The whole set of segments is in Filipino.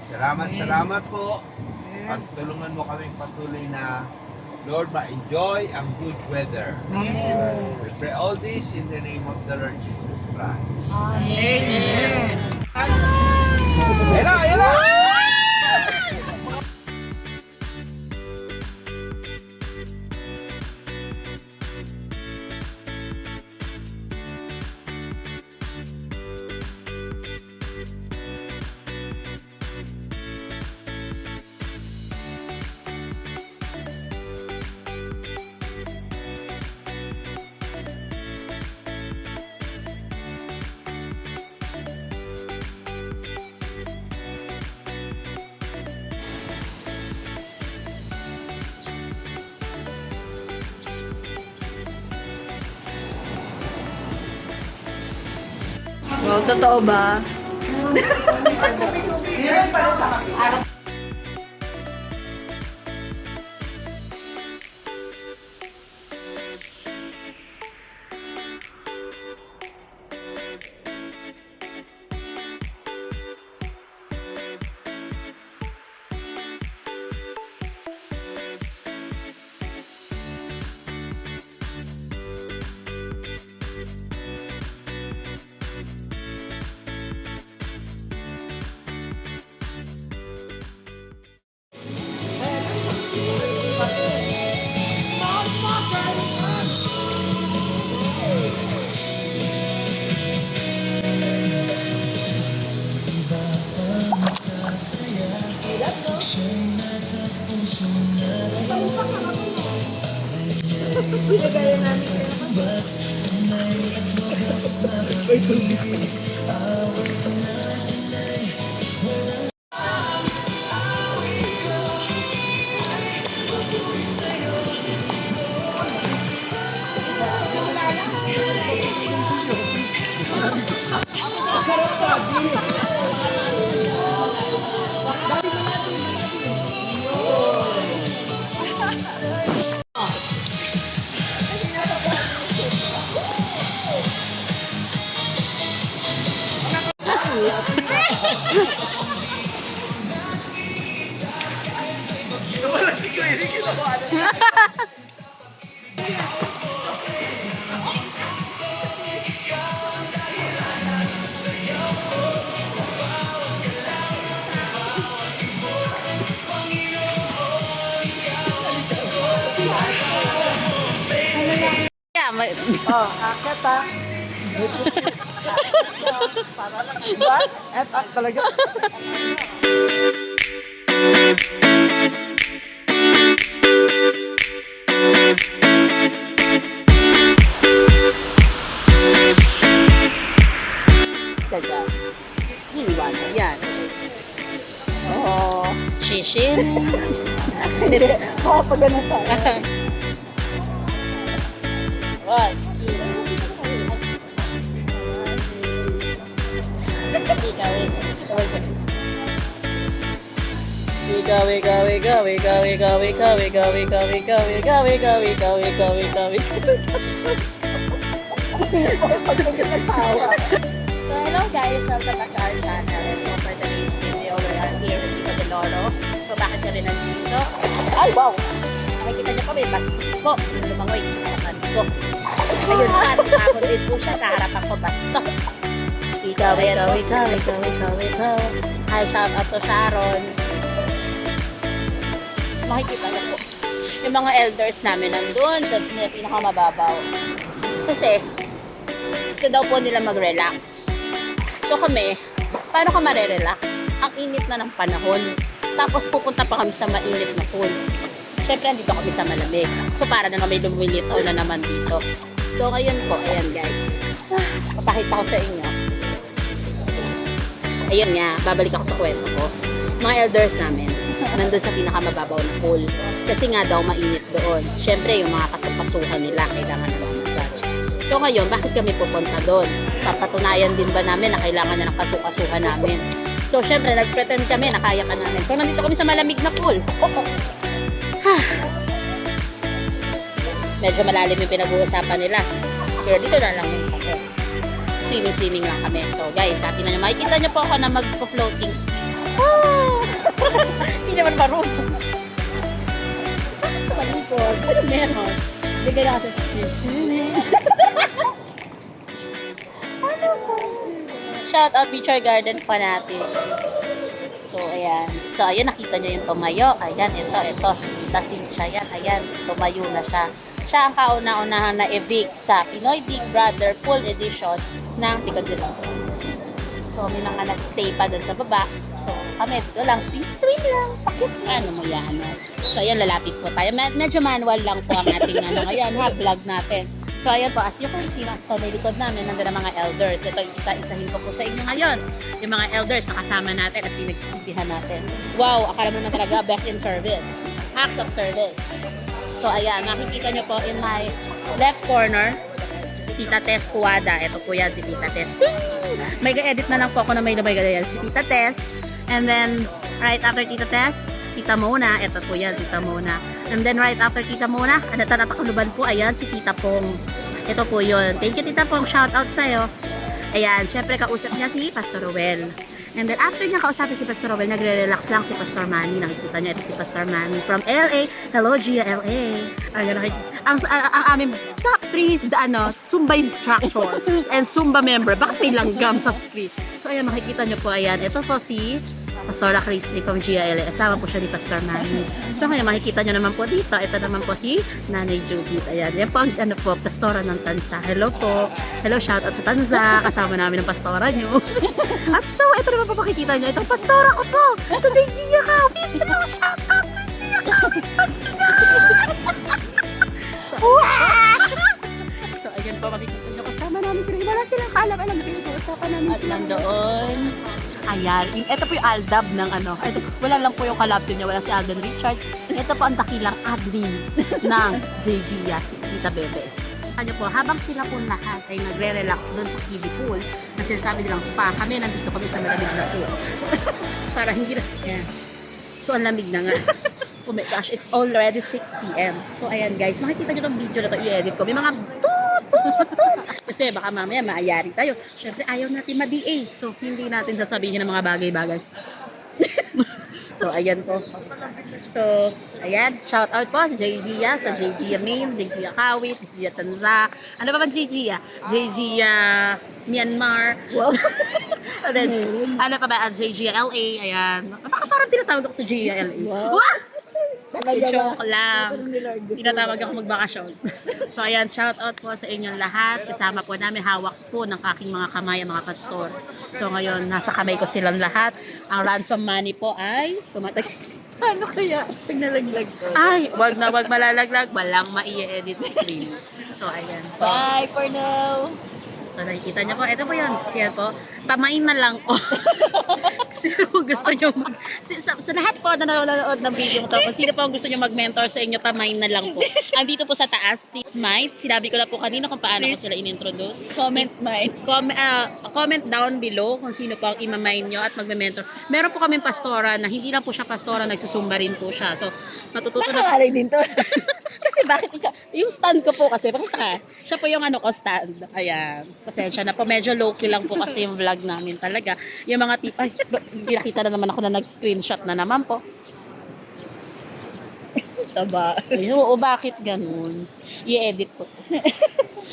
Salamat po. At tulungan mo kami patuloy na Lord, ma-enjoy ang good weather. We pray all this in the name of the Lord Jesus Christ. Amen. Ayun na! Wow, totoo ba? Oh, akit ha. Para lang, diba? At talaga. Daga. Iiwanan yan. Oh, shishin. Oo, pag ganun tayo. One, two. So hello guys, welcome back to our channel. So for today's video, we are here with Tito Del Oro. So bakit kami nandito? Ay wow! Makikita niyo kami, bastos po. Lumangoy sa harapan ko. Ayun na, nakakot din po siya sa harapan ko, bastos. Ikaw. Hi, shout out to Sharon. Makikita niyo po. Yung mga elders namin nandun sa pinakamababaw. Kasi, gusto daw po nila mag-relax. So kami, paano ka marerelax? Ang init na ng panahon. Tapos pupunta pa kami sa mainit na pool. Siyempre, dito kami sa malamig. So para na may lumilitaw na naman dito. So ngayon po, ayan guys. Papakita ko sa inyo. Ayun nga, babalik ako sa kwento ko. Mga elders namin, nandun sa pinakamababaw na pool. Kasi nga daw mainit doon. Siyempre, yung mga kasapasuhan nila, kailangan na massage. So ngayon, bakit kami pupunta doon? Papatunayan din ba namin na kailangan na ng kasukasuhan namin? So syempre, nag-pretend kami na kaya ka namin. So nandito kami sa malamig na pool. Medyo malalim yung pinag-uusapan nila. Kaya dito na lang yung ako. Swimming lang kami. So guys, atin na nyo. Makikita nyo po ako na mag-floating. meron? Ano meron? Bigay na kasi sa Ano po? Shout out Beecher Garden Fanatics. So, ayan. So, ayan, nakita niyo yung tumayo. Ayan, ito. Si Tita Cynthia yan. Ayan, tumayo na siya. Siya ang kauna-unahan na evict sa Pinoy Big Brother Full Edition ng Ticadilo. So, may mga nag-stay pa dun sa baba. So, kami dito lang. Swim lang. Pakit. Ano mo yan? So, ayan, lalapit po tayo. Medyo manual lang po ang ating ngayon, vlog natin. So, ayan po, as you can see, sa may likod namin, nandun ang mga elders. Ito, isa-isahin ko po sa inyo ngayon. Yung mga elders na kasama natin at pinagsisintihan natin. Wow, akala mo na talaga, best in service. Acts of service. So, ayan, makikita nyo po in my left corner, Tita Tess Puwada. Ito po yan, si Tita Tess. May ga-edit na lang po ako na may yan, si Tita Tess. And then, right after Tita Tess, Tita Mona. Ito po yan, Tita Mona. And then, right after Tita Mona, natakuluban po, ayan, si Tita Pong. Ito po yun. Thank you, Tita Pong. Shout out sa'yo. Ayan, syempre, kausap niya si Pastor Rowel. And then, after niya kausapin si Pastor Rowel, nagre-relax lang si Pastor Manny. Nakikita niya, ito si Pastor Manny from LA. Hello, Gia, LA. Ang aming top 3, Zumba instructor and Zumba member. Bakit may langgam sa screen? So, ayan, makikita niyo po, ayan. Ito po si Pastora Christy from GILA. Asama po siya ni Pastor Manny. So ngayon makikita nyo naman po dito. Ito naman po si Nanay Judith. Ayan. Yan po ang pastora ng Tanza. Hello po. Hello, shout out sa Tanza. Kasama namin ang pastora nyo. At so, ito naman po makikita nyo. Itong pastora ko to. Sa JG Yakawit. Hello, shout out sa JG Yakawit. So, ayan po makikita nyo. Kasama namin sila. Wala silang kaalam-alam. Pinag-uusapan namin sila. At doon. Ayan. Ito po yung Aldab ng Ito, wala lang po yung kalapin niya. Wala si Alden Richards. Ito po ang dakilang admin ng JG, si Tita Bebe. Ano po, habang sila po lahat ay nagre-relax doon sa kiddie pool na sinasabi nilang spa, kami nandito kami sa malamig na pool. Para hindi na... Yeah. So, ang lamig na nga. Oh my gosh, it's already 6 p.m. So, ayan guys, makikita nyo itong video na ito, i-edit ko. May mga toot. Kasi baka mamaya maayari tayo. Siyempre, ayaw natin ma-DA. So, hindi natin sasabihin ng mga bagay-bagay. So, ayan po. So, ayan. Shout out po sa JG, sa JG Mame, JG Kawit, JG Tanza. Ano pa ba JG? JG Myanmar. Wow. And then, ano pa ba? JG LA. Ayan. Baka parang tinatawag ako sa JG LA. Wow. Joke lang. Tinatawag ako magbakasyon. So ayan, shout out po sa inyong lahat. Kasama po namin, hawak po ng aking mga kamay ang mga pastor. So ngayon, nasa kamay ko silang lahat. Ang ransom money po ay tumatag. Ano kaya? Pignalaglag ko. Ay, wag malalaglag. Walang mai-edit screen. So ayan po. Bye for now. So nakikita niyo po, ito po yun. Kaya po, pamain na lang po. Sino po gusto nyo sa lahat po na nanonood ng video mo to, kung sino po ang gusto nyo mag-mentor sa inyo, pamain na lang po. Andito po sa taas, please mind. Sinabi ko na po kanina kung paano ko sila in-introduce. Comment mine. Comment down below kung sino po ang imamain nyo at magme-mentor. Meron po kaming pastora na hindi lang po siya pastora, nagsusumba rin po siya. So, matututo na. Nakakalay din to. Kasi bakit yung stand ko po kasi, bakit ka? Siya po yung ko stand. Ayan. Pasensya na po. Medyo low-key lang po kasi yung vlog namin talaga. Yung mga ay, pinakita na naman ako na nag-screenshot na naman po. Taba. Ay, oo, bakit ganun? I-edit ko to.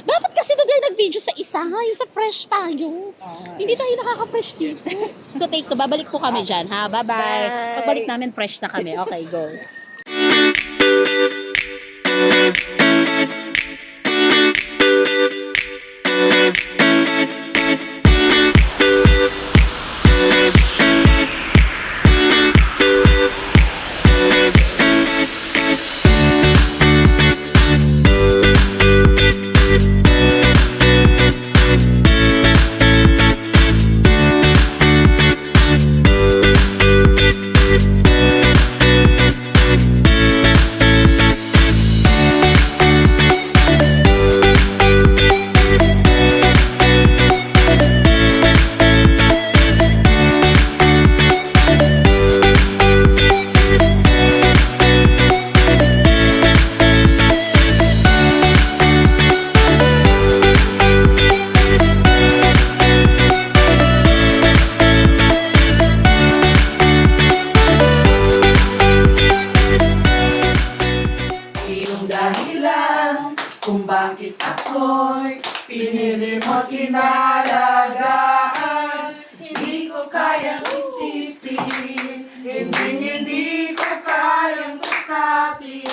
Dapat kasi nag-video sa isa, yung sa fresh tayo. Hindi tayo nakaka-fresh dito. So take to, babalik po kami dyan, ha? Bye-bye. Bye. Pagbalik namin, fresh na kami. Okay, go. mo kinalagaan, hindi ko kayang isipin, hindi ko kayang sukapin.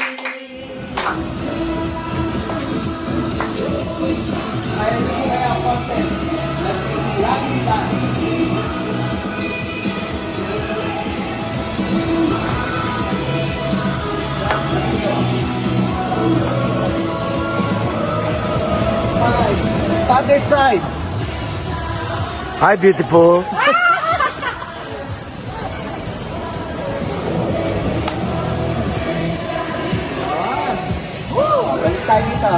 Other side. Hi, beautiful. Balik tayo dito.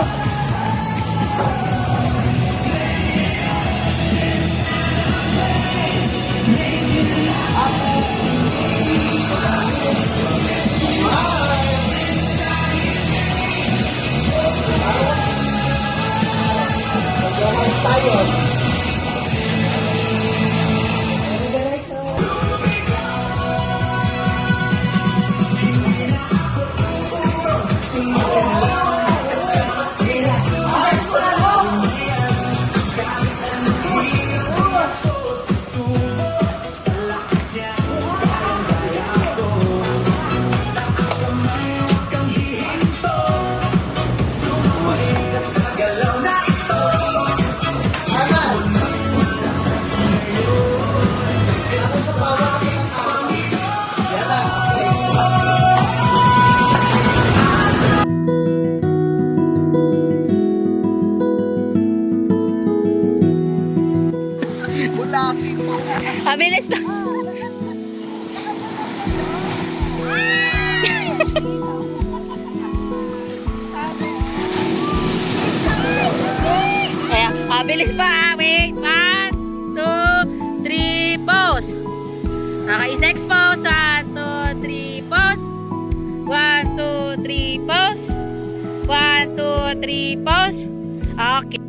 Mabilis pa. Eh, mabilis pa. Wait. 1, 2, 3, pause. Okay, next pause. 1, 2, 3, pause. 1, 2, 3, pause. 1, 2, 3, pause. Okay.